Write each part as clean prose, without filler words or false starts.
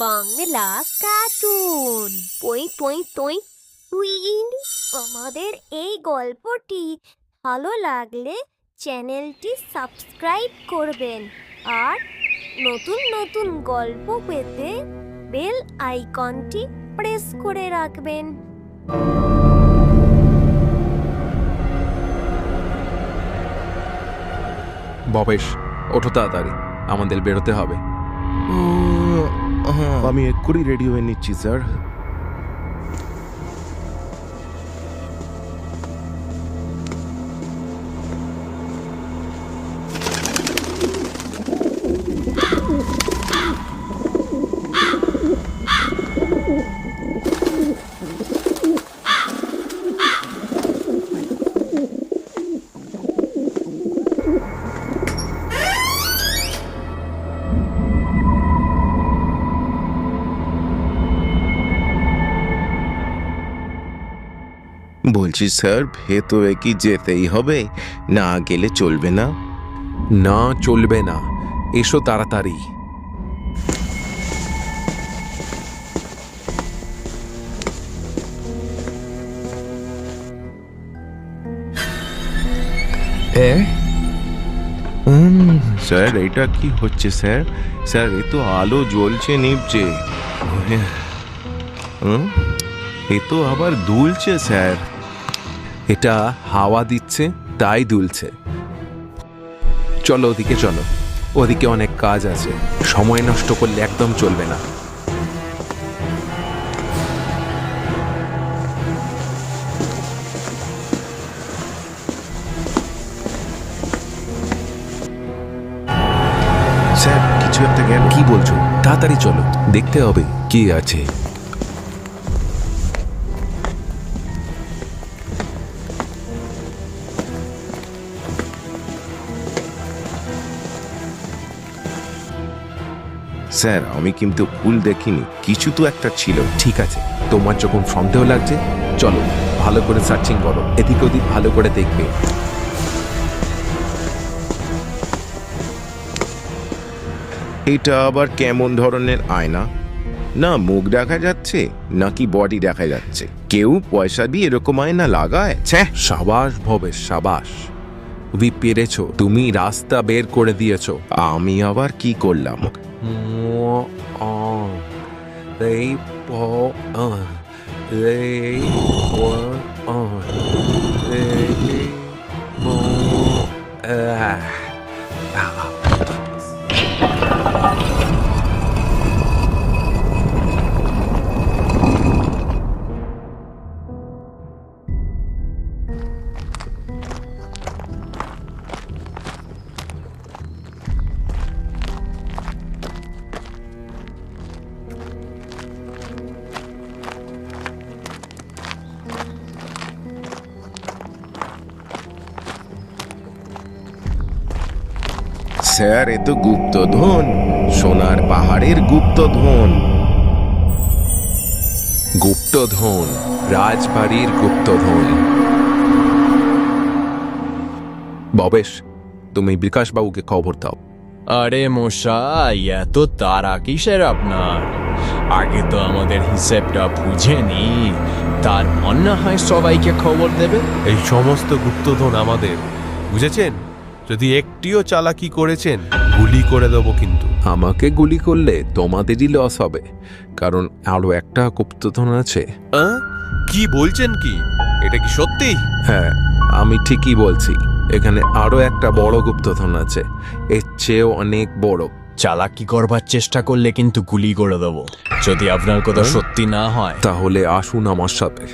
Bangla cartoon পই পই পই উইন। আমাদের এই গল্পটি ভালো লাগলে চ্যানেলটি সাবস্ক্রাইব করবেন আর নতুন নতুন গল্প পেতে বেল আইকনটি প্রেস করে রাখবেন। ভবেশ, ওঠো তাড়াতাড়ি, আমাদের বেরোতে হবে। আমি এক্ষুনি রেডি হয়ে নিচ্ছি স্যার। বলছি স্যার, ভেতরে কি যেতেই হবে? না গেলে চলবে না? না, চলবে না, এসো তাড়াতাড়ি। স্যার, এটা কি হচ্ছে স্যার? স্যার, এ তো আলো জ্বলছে নিভছে, এ তো আবার দুলছে স্যার। এটা হাওয়া দিচ্ছে তাই দুলছে। চলো ওদিকে, চলো, ওদিকে অনেক কাজ আছে, সময় নষ্ট করলে একদম চলবে না। স্যার, কিছু একটা গেল। কি বলছো? তাড়াতাড়ি চলো, দেখতে হবে কি আছে। স্যার, আমি কিন্তু ভুল দেখিনি, কিছু তো একটা ছিল। ঠিক আছে, তোমার যখন সন্দেহ লাগছে, চলো ভালো করে সার্চিং করো, এদিক ওদিক ভালো করে দেখবে। এটা আবার কেমন ধরনের আয়না? না মুখ দেখা যাচ্ছে নাকি বডি দেখা যাচ্ছে? কেউ পয়সা দিয়ে এরকম আয়না লাগায়? ছ্যাঃ! সাবাস ভবেশ, সাবাস, তুমি পেরেছো, তুমি রাস্তা বের করে দিয়েছো। আমি আবার কি করলাম? স্যার, এ তো গুপ্তধন, সোনার পাহাড়ের গুপ্তধন। গুপ্তধন, রাজবাড়ির গুপ্তধন। ভবেশ, তুমি বিকাশ বাবুকে খবর দাও। আরে মশাই, এত তারা কিসের আপনার? আগে তো আমাদের হিসেবটা বুঝে নি, তারপর না হয় সবাইকে খবর দেবে। এই সমস্ত গুপ্তধন আমাদের, বুঝেছেন? যদি একটিও চালাকি করেছেন, গুলি করে দেবো কিন্তু। আমাকে গুলি করলে তোমাদেরই লস হবে, কারণ আরো একটা গুপ্তধন আছে। কি বলছেন কি? এটা কি সত্যি? হ্যাঁ, আমি ঠিকই বলছি, এখানে আরো একটা বড় গুপ্তধন আছে, এর চেয়েও অনেক বড়। চালাকি করবার চেষ্টা করলে কিন্তু গুলি করে দেবো, যদি আপনার কথা সত্যি না হয়। তাহলে আসুন আমার সাথে।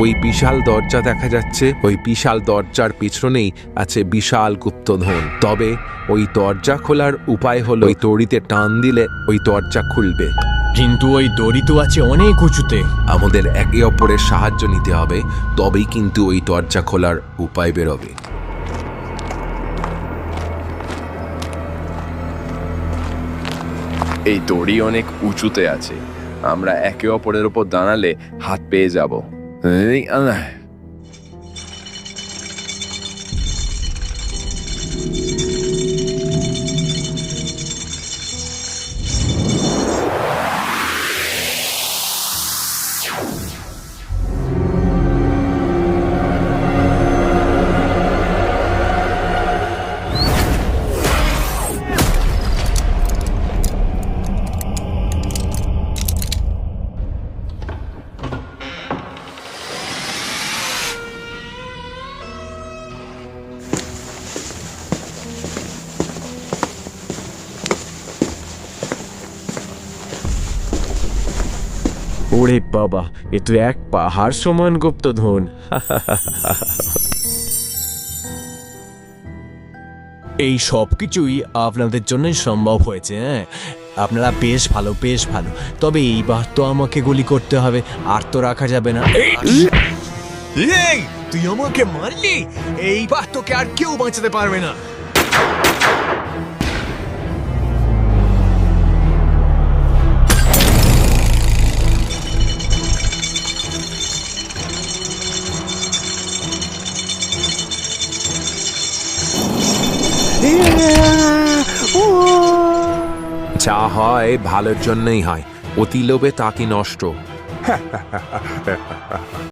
ওই বিশাল দরজা দেখা যাচ্ছে, ওই বিশাল দরজার পিছনেই আছে বিশাল গুপ্তধন। তবে ওই দরজা খোলার উপায় হলো ওই দড়িতে টান দিলে ওই দরজা খুলবে। কিন্তু ওই দড়ি তো আছে অনেক উঁচুতে। আমাদের একে অপরের সাহায্য নিতে হবে, তবেই কিন্তু ওই দরজা খোলার উপায় বেরোবে। এই দড়ি অনেক উঁচুতে আছে, আমরা একে অপরের উপর দাঁড়ালে হাত পেয়ে যাব। এই, আল্লাহ। ওরে বাবা, এ তো এক পাহাড় সমান গুপ্তধন। এই সব কিছুই আপনাদের জন্যই সম্ভব হয়েছে। হ্যাঁ, আপনারা বেশ ভালো, বেশ ভালো। তবে এইবার তো আমাকে গুলি করতে হবে, আর তো রাখা যাবে না। এই, তুই আমাকে মারলি, এইবার তোকে আর কেউ বাঁচাতে পারবে না। যা হয় ভালোর জন্যই হয়, অতি লোভে তা কি নষ্ট।